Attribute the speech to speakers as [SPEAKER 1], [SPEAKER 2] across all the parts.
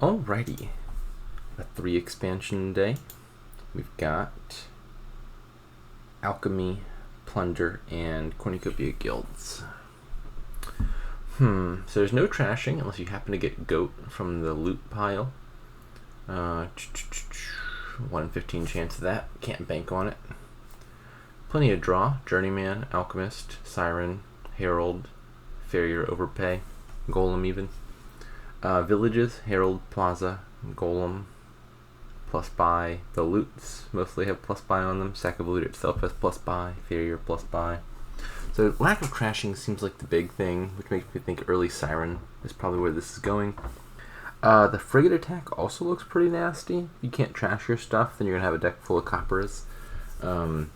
[SPEAKER 1] Alrighty, a 3 expansion day. We've got Alchemy, Plunder, and Cornucopia Guilds. So there's no trashing unless you happen to get Goat from the loot pile. 1 in 15 chance of that. Can't bank on it. Plenty of draw. Journeyman, Alchemist, Siren, Herald, Farrier Overpay, Golem even. Villages, Herald, Plaza, Golem, plus buy. The loots mostly have plus buy on them. Sack of Loot itself has plus buy. Farrier plus buy. So lack of crashing seems like the big thing, which makes me think early Siren is probably where this is going. The Frigate attack also looks pretty nasty. You can't trash your stuff, then you're going to have a deck full of coppers. So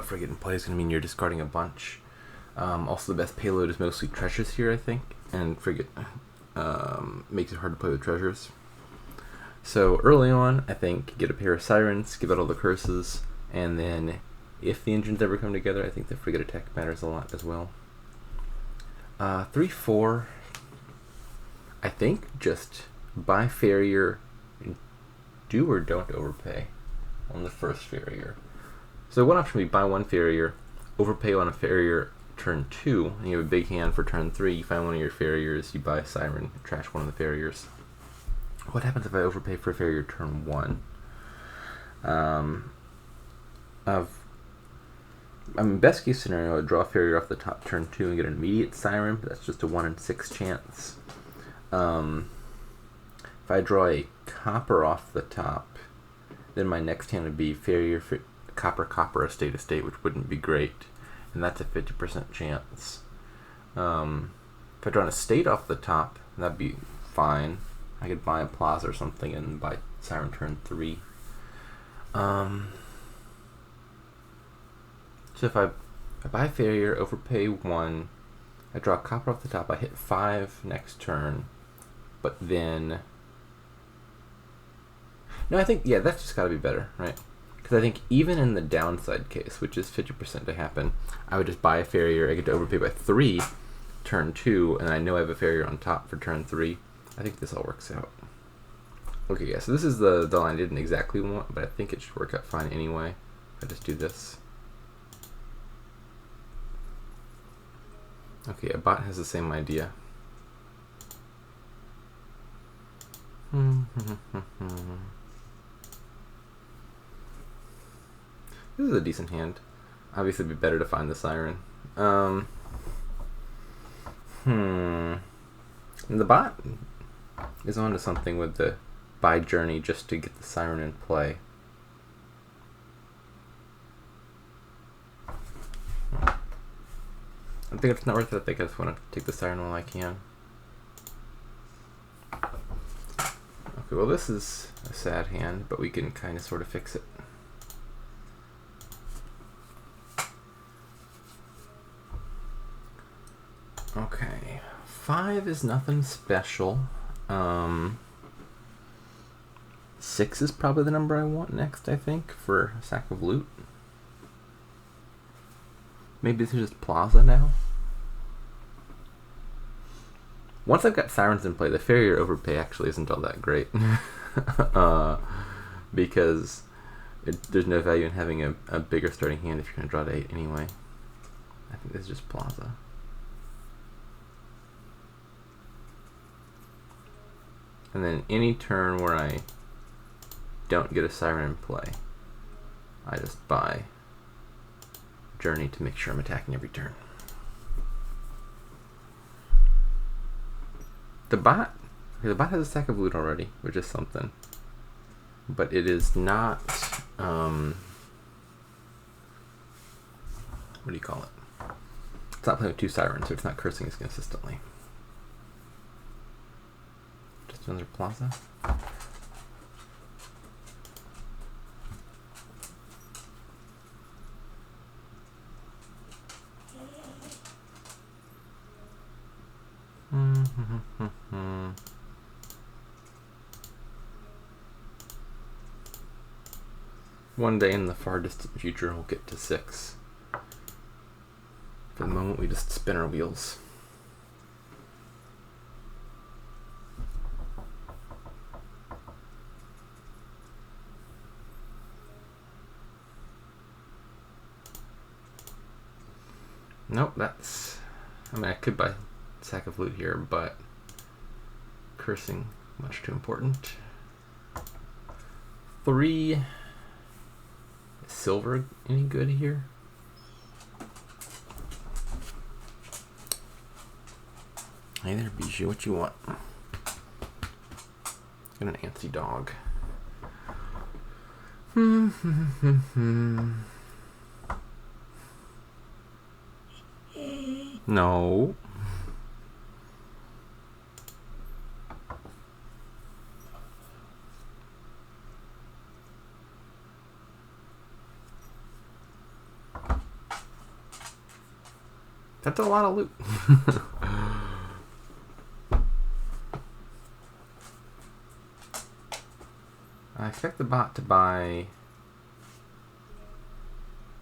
[SPEAKER 1] Frigate in play is going to mean you're discarding a bunch. Also the best payload is mostly treasures here, I think, and Frigate makes it hard to play with treasures. So early on, I think get a pair of Sirens, give out all the curses, and then if the engines ever come together, I think the Frigate attack matters a lot as well. 3-4, I think just buy Farrier, do or don't overpay on the first Farrier. So one option would be buy one Farrier, overpay on a Farrier turn 2, and you have a big hand for turn 3, you find one of your Farriers, you buy a Siren, trash one of the Farriers. What happens if I overpay for Farrier turn 1? Best case scenario, I would draw a Farrier off the top turn 2 and get an immediate Siren, but that's just a 1 in 6 chance. If I draw a copper off the top, then my next hand would be Farrier, copper, estate, which wouldn't be great. And that's a 50% chance. If I draw an estate off the top, that'd be fine. I could buy a Plaza or something and buy Siren turn 3. So if I buy Farrier, overpay 1, I draw a copper off the top, I hit 5 next turn, but then... No, I think, yeah, that's just gotta be better, right? Because I think even in the downside case, which is 50% to happen, I would just buy a Farrier, I get to overpay by 3, turn 2, and I know I have a Farrier on top for turn 3. I think this all works out. Okay, yeah, so this is the line I didn't exactly want, but I think it should work out fine anyway. I just do this. Okay, a bot has the same idea. This is a decent hand. Obviously, it'd be better to find the Siren. And the bot is onto something with the buy journey just to get the Siren in play. I think it's not worth it. I think I just want to take the Siren while I can. Okay, well this is a sad hand, but we can kind of sort of fix it. Okay, 5 is nothing special. 6 is probably the number I want next, I think, for a Sack of Loot. Maybe this is just Plaza now. Once I've got Sirens in play, the Farrier overpay actually isn't all that great. Because there's no value in having a bigger starting hand if you're going to draw to 8 anyway. I think this is just Plaza. And then any turn where I don't get a Siren in play, I just buy Journey to make sure I'm attacking every turn. The bot has a Sack of Loot already, which is something. But it is not, what do you call it? It's not playing with 2 Sirens, so it's not cursing as consistently. Just another Plaza. One day in the far distant future, we'll get to 6. For the moment, we just spin our wheels. Nope, that's... I mean, I could buy sack of loot here, but cursing, much too important. 3 silver, any good here? Hey there, Bijou, what you want? Got an antsy dog. No. That's a lot of loot. I expect the bot to buy...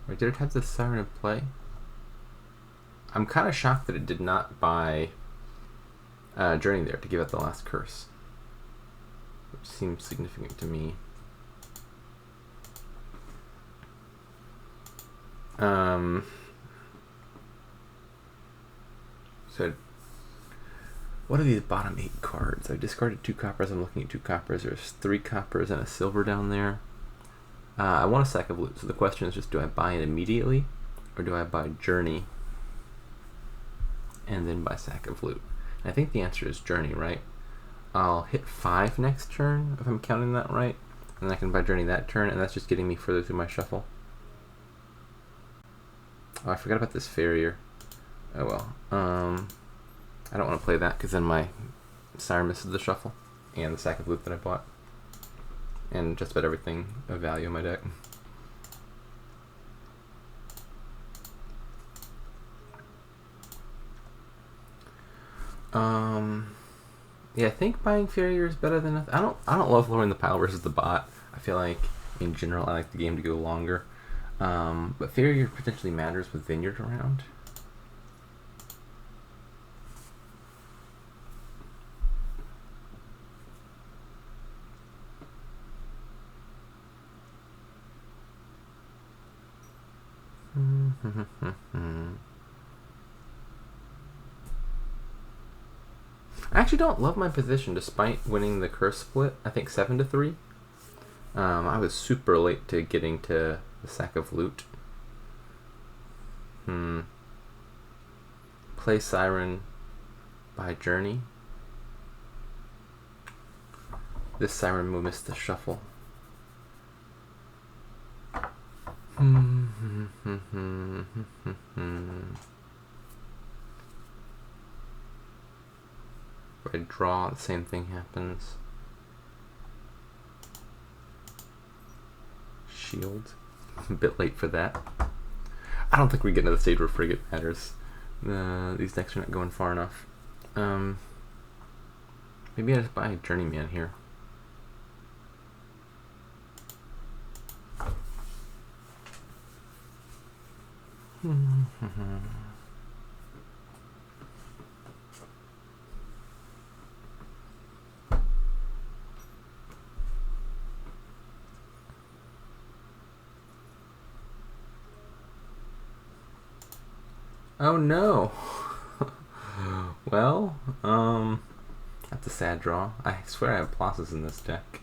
[SPEAKER 1] Wait, did it have the siren in play? I'm kind of shocked that it did not buy Journey there to give out the last curse, which seems significant to me. So, what are these bottom 8 cards? I discarded 2 coppers. I'm looking at 2 coppers. There's 3 coppers and a silver down there. I want a sack of loot. So the question is just, do I buy it immediately, or do I buy Journey and then buy sack of loot? And I think the answer is Journey, right? I'll hit 5 next turn if I'm counting that right, and then I can buy Journey that turn, and that's just getting me further through my shuffle. Oh, I forgot about this farrier. Oh well. I don't want to play that because then my sire misses the shuffle and the sack of loot that I bought, and just about everything of value in my deck. Yeah, I think buying farrier is better than nothing. I don't love lowering the pile versus the bot. I feel like in general I like the game to go longer. But farrier potentially matters with Vineyard around. I actually don't love my position despite winning the curse split. I think 7-3. I was super late to getting to the sack of loot. Play Siren by Journey. This Siren will miss the shuffle. If I draw, the same thing happens. Shield. A bit late for that. I don't think we get to the stage where Frigate matters. These decks are not going far enough. Maybe I just buy a Journeyman here. Oh no. Well, that's a sad draw. I swear I have pluses in this deck.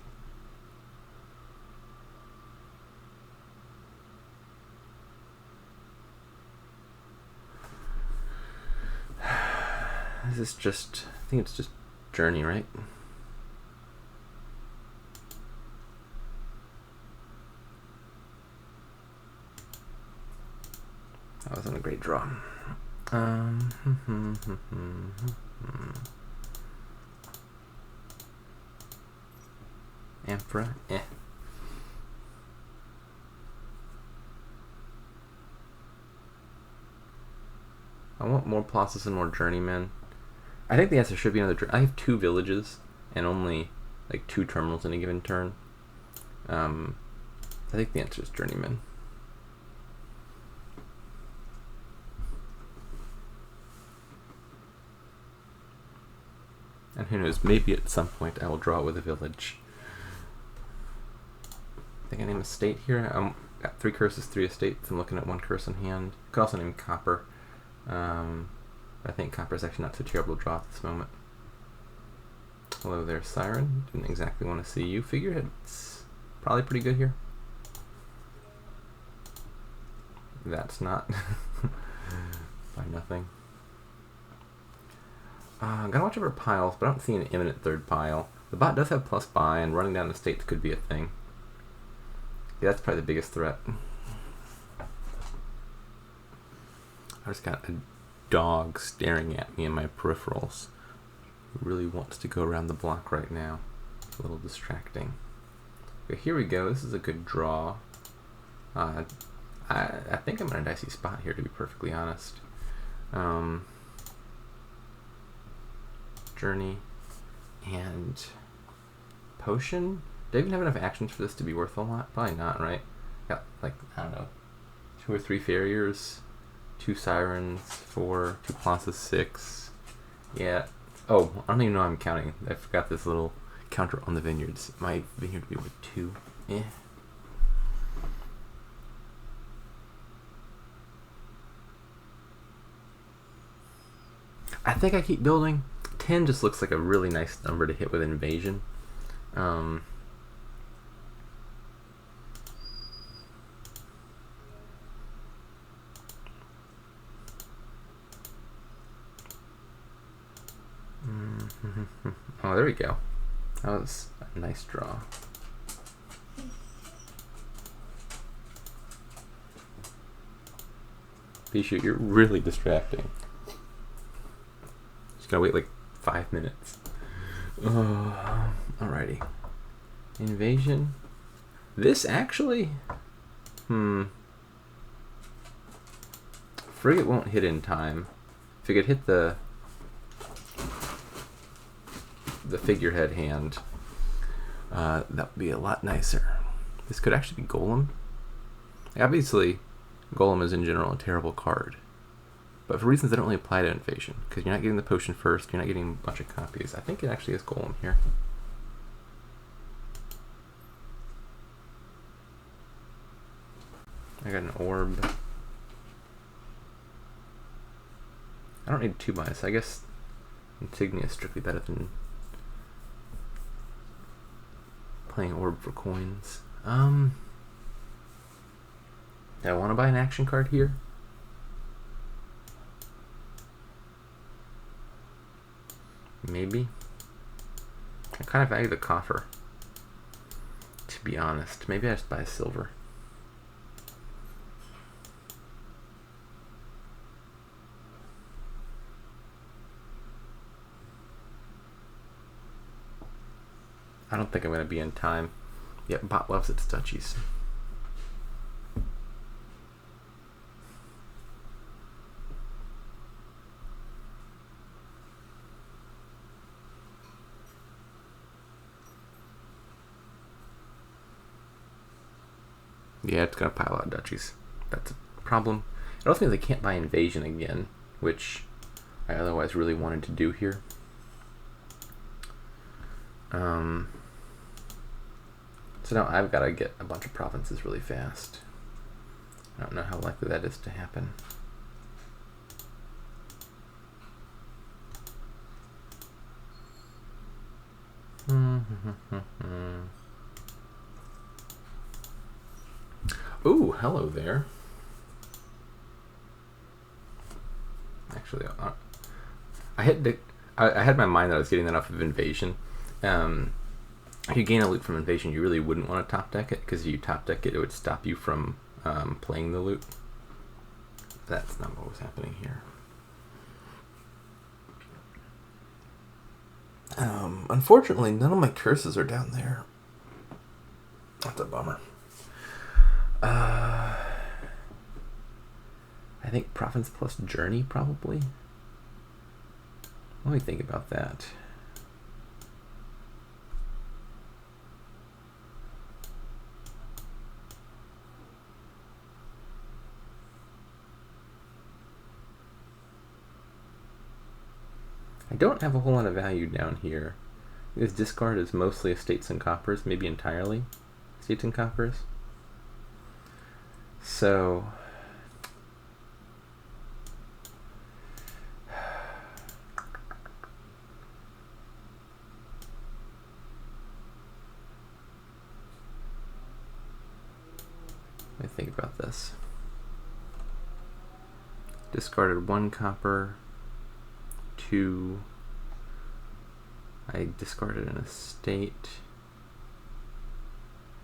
[SPEAKER 1] This is just, I think it's just Journey, right? That wasn't a great draw. Emperor, eh. I want more pluses and more Journeymen. I think the answer should be another. I have 2 villages and only like 2 terminals in a given turn. I think the answer is Journeyman. And who knows, maybe at some point I will draw with a village. I think I name a state here. Got 3 curses, 3 estates. I'm looking at 1 curse in hand. Could also name Copper. I think copper is actually not so terrible to draw at this moment. Hello there, Siren. Didn't exactly want to see you. Figurehead's probably pretty good here. That's not by nothing. Gotta watch over piles, but I don't see an imminent third pile. The bot does have plus buy, and running down the states could be a thing. Yeah, that's probably the biggest threat. I just got a dog staring at me in my peripherals. Who really wants to go around the block right now. It's a little distracting. Okay, here we go. This is a good draw. I think I'm in a dicey spot here, to be perfectly honest. Journey and potion. Do I even have enough actions for this to be worth a lot? Probably not, right? Got like, I don't know, 2 or 3 farriers, 2 sirens, 4, 2 colossus, 6. Yeah. Oh, I don't even know I'm counting. I forgot this little counter on the vineyards. My vineyard would be worth 2. Yeah. I think I keep building. 10 just looks like a really nice number to hit with invasion. Oh, there we go. That was a nice draw. Bishu, you're really distracting. Just gotta wait like 5 minutes. Alrighty. Invasion. This actually... Frigate won't hit in time. If it could hit the figurehead hand, that would be a lot nicer. This could actually be Golem. Obviously, Golem is in general a terrible card. But for reasons that don't really apply to invasion, because you're not getting the potion first, you're not getting a bunch of copies. I think it actually is Golem here. I got an orb. I don't need 2 buys. I guess Insignia is strictly better than playing orb for coins. Do I want to buy an action card here? Maybe. I kind of value the coffer, to be honest. Maybe I just buy silver. I don't think I'm going to be in time. Yep, bot loves its duchies. Yeah, it's going to pile out duchies. That's a problem. It also means I can't buy invasion again, which I otherwise really wanted to do here. So now I've got to get a bunch of provinces really fast. I don't know how likely that is to happen. Ooh, hello there. Actually, I had my mind that I was getting enough of invasion. If you gain a loot from invasion, you really wouldn't want to top deck it, because if you top deck it, it would stop you from playing the loot. That's not what was happening here. Unfortunately, none of my curses are down there. That's a bummer. I think province plus journey, probably. Let me think about that. I don't have a whole lot of value down here. This discard is mostly estates and coppers, maybe entirely estates and coppers. So think about this. Discarded 1 copper, 2. I discarded an estate,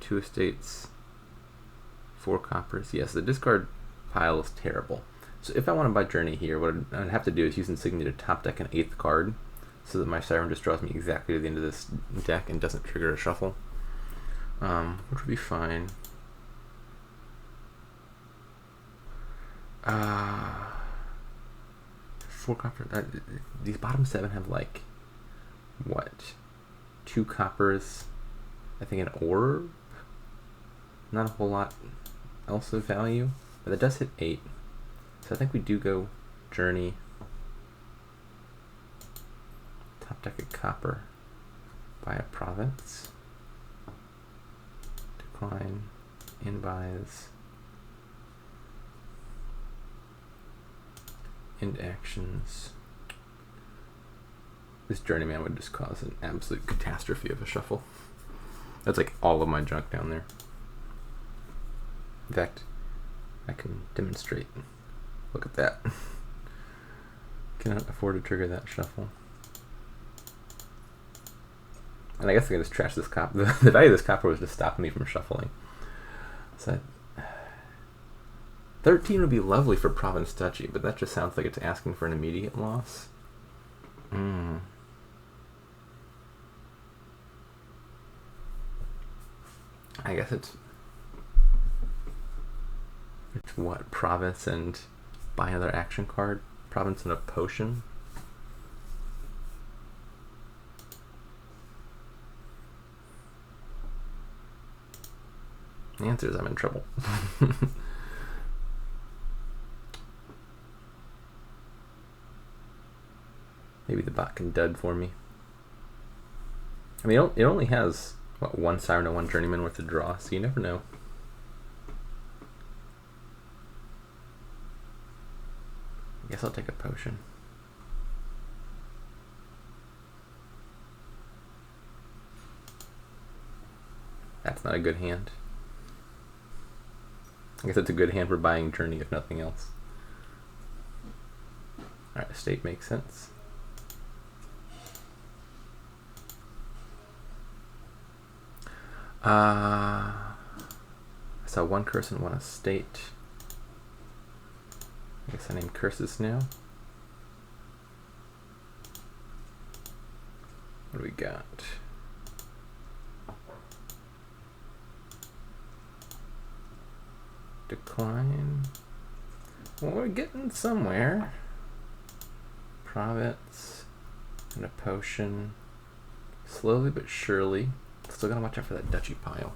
[SPEAKER 1] 2 estates, 4 coppers. Yes, the discard pile is terrible. So if I want to buy Journey here, what I'd have to do is use Insignia to top deck an 8th card, so that my Siren just draws me exactly to the end of this deck and doesn't trigger a shuffle, which would be fine. 4 copper. These bottom 7 have like what? 2 coppers. I think an orb. Not a whole lot else of value, but that does hit 8. So I think we do go Journey. Top deck a copper. Buy a province. Decline. In buys. End actions. This Journeyman would just cause an absolute catastrophe of a shuffle. That's like all of my junk down there. In fact, I can demonstrate. Look at that. Cannot afford to trigger that shuffle. And I guess I can just trash this copper. The value of this copper was just stopping me from shuffling. So 13 would be lovely for Province Duchy, but that just sounds like it's asking for an immediate loss. I guess it's what? Province and buy another action card? Province and a potion? The answer is I'm in trouble. Maybe the bot can dud for me. I mean, it only has, what, 1 Siren and 1 Journeyman worth of draw, so you never know. I guess I'll take a potion. That's not a good hand. I guess it's a good hand for buying Journey, if nothing else. Alright, estate makes sense. I saw 1 curse and 1 estate. I guess I name curses now. What do we got? Decline. Well, we're getting somewhere. Province and a potion. Slowly but surely. Still gotta watch out for that duchy pile.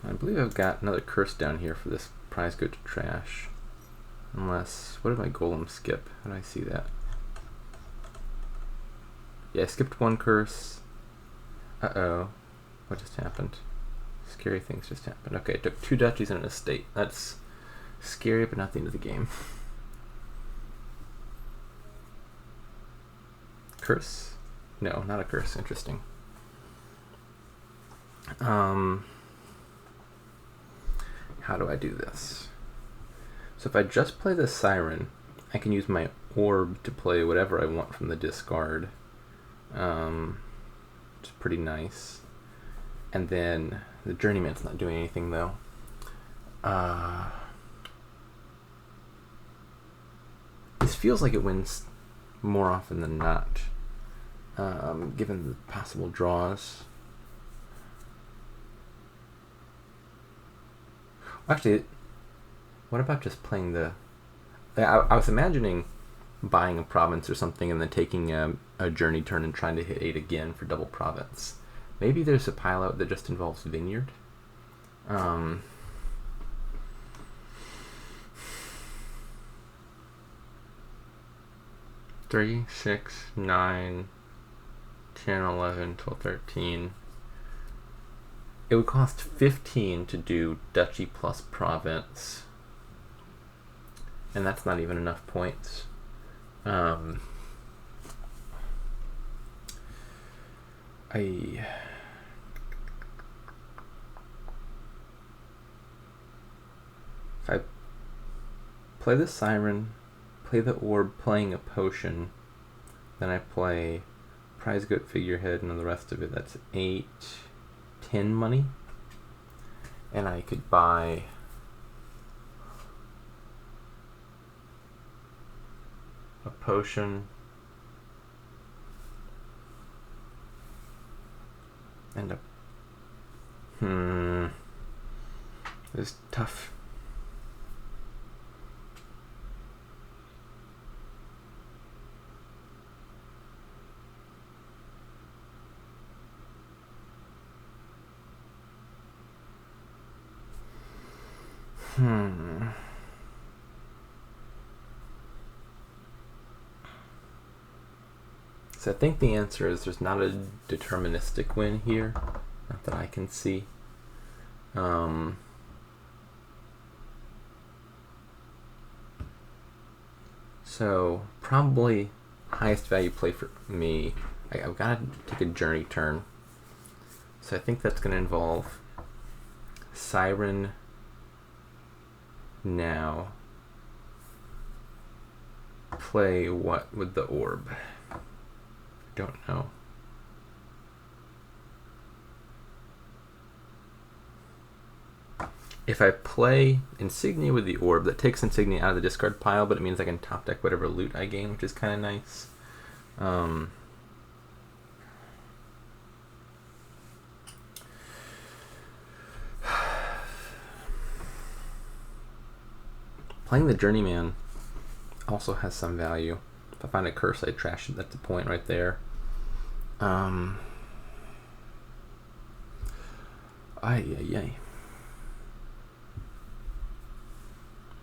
[SPEAKER 1] I believe I've got another curse down here for this prize go to trash. Unless, what did my golem skip? How did I see that? Yeah, I skipped 1 curse. Uh-oh. What just happened? Scary things just happened. Okay, it took 2 duchies and an estate. That's scary, but not the end of the game. Curse? No, not a curse. Interesting. How do I do this? So if I just play the Siren, I can use my orb to play whatever I want from the discard. It's pretty nice. And then the Journeyman's not doing anything though. This feels like it wins more often than not, given the possible draws. Actually, what about just playing the... I was imagining buying a province or something and then taking a journey turn and trying to hit 8 again for double province. Maybe there's a pile out that just involves vineyard. 3, 6, 9, 10, 11, 12, 13. It would cost 15 to do duchy plus province. and that's not even enough points. If I play the Siren, play the Orb, playing a potion, then I play Prize Goat, Figurehead, and the rest of it. That's 8, 10 money. And I could buy a potion and a... This is tough. So I think the answer is there's not a deterministic win here, not that I can see. So probably highest value play for me, I've got to take a journey turn. So I think that's going to involve Siren now. Play what with the Orb? Don't know. If I play Insignia with the Orb, that takes Insignia out of the discard pile, but it means I can top deck whatever loot I gain, which is kind of nice. Playing the Journeyman also has some value. If I find a curse, I trash it. That's the point right there.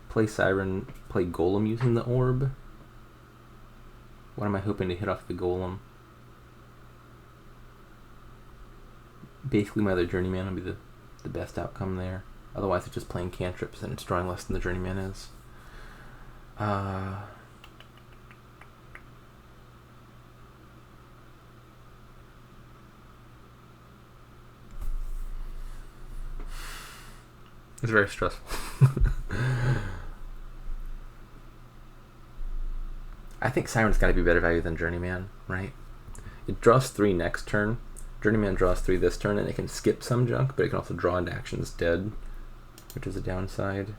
[SPEAKER 1] Play Siren, play Golem using the Orb. What am I hoping to hit off the Golem? Basically, my other Journeyman will be the best outcome there. Otherwise, it's just playing cantrips and it's drawing less than the Journeyman is. It's very stressful. I think Siren's got to be better value than Journeyman, right? It draws 3 next turn. Journeyman draws 3 this turn, and it can skip some junk, but it can also draw into actions dead, which is a downside.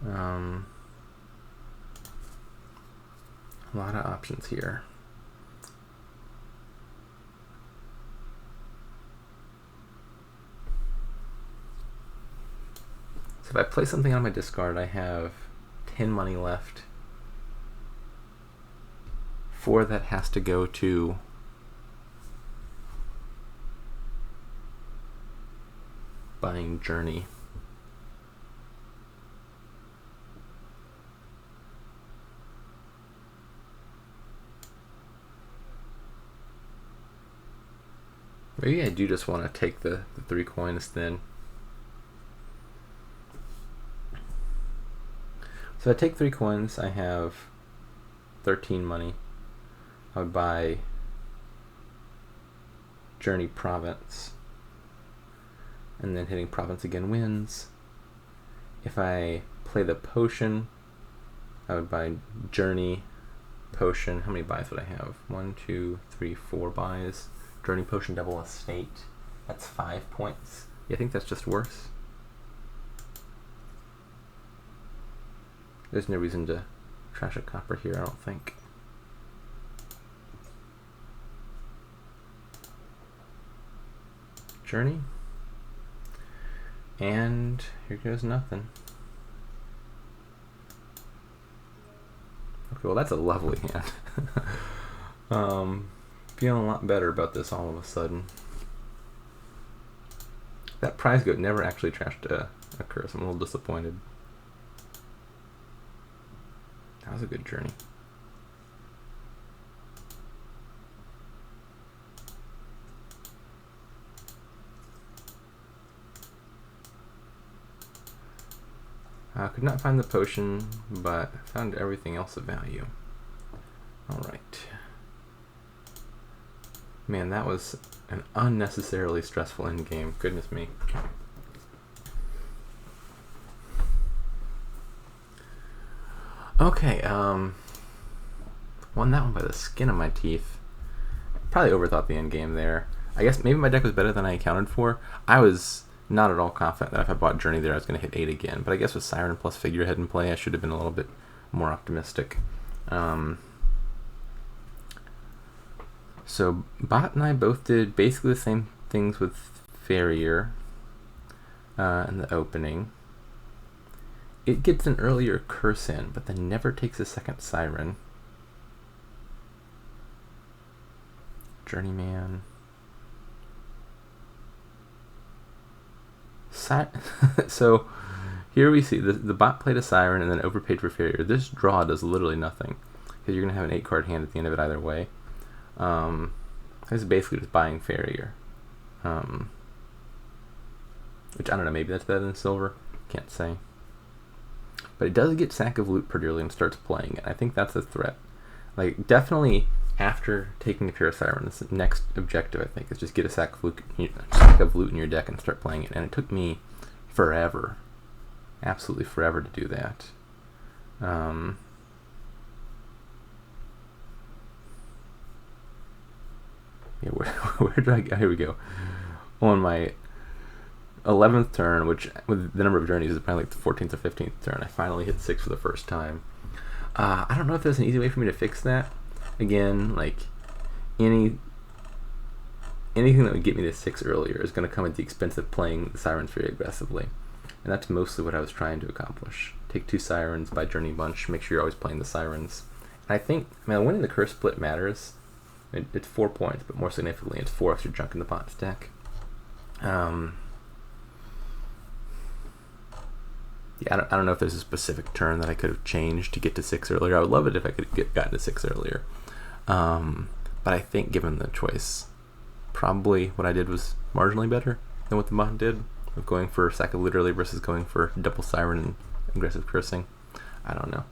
[SPEAKER 1] A lot of options here. So if I play something on my discard, I have 10 money left. 4 that has to go to buying Journey. Maybe I do just want to take the 3 coins then. So I take 3 coins, I have 13 money. I would buy Journey Province, and then hitting Province again wins. If I play the potion, I would buy Journey, Potion. How many buys would I have? 1, 2, 3, 4 buys. Journey, Potion, double estate. That's 5 points. Yeah, I think that's just worse. There's no reason to trash a copper here, I don't think. Journey. And here goes nothing. Okay, well that's a lovely hand. Feeling a lot better about this all of a sudden. That Prize Goat never actually trashed a curse. I'm a little disappointed. That was a good journey. Could not find the potion, but found everything else of value. Alright. Man, that was an unnecessarily stressful endgame. Goodness me. Okay, won that one by the skin of my teeth. Probably overthought the endgame there. I guess maybe my deck was better than I accounted for. I was not at all confident that if I bought Journey there I was going to hit 8 again, but I guess with Siren plus Figurehead in play I should have been a little bit more optimistic. So Bot and I both did basically the same things with Farrier in the opening. It gets an earlier curse in, but then never takes a second Siren. Journeyman. So here we see the bot played a Siren and then overpaid for Farrier. This draw does literally nothing because you're going to have an 8-card hand at the end of it either way. This is basically just buying Farrier. Which, I don't know, maybe that's better than Silver. Can't say. But it does get Sack of Loot pretty early and starts playing it. I think that's a threat. Like, definitely after taking the Pure Siren, the next objective, I think, is just get a Sack of Loot in your deck and start playing it. And it took me forever, absolutely forever to do that. Yeah, where did I go? Here we go. On my 11th turn, which with the number of journeys is probably like the 14th or 15th turn, I finally hit 6 for the first time. I don't know if there's an easy way for me to fix that. Again, like anything that would get me to 6 earlier is going to come at the expense of playing the Sirens very aggressively. And that's mostly what I was trying to accomplish. Take 2 Sirens, buy Journey Bunch, make sure you're always playing the Sirens. And I think, winning the curse split matters. It's 4 points, but more significantly, it's 4 extra junk in the pot stack. Yeah, I don't know if there's a specific turn that I could have changed to get to 6 earlier. I would love it if I could have gotten to 6 earlier. But I think given the choice, probably what I did was marginally better than what the bot did, of going for Sack of Loot early versus going for double Siren and aggressive cursing. I don't know.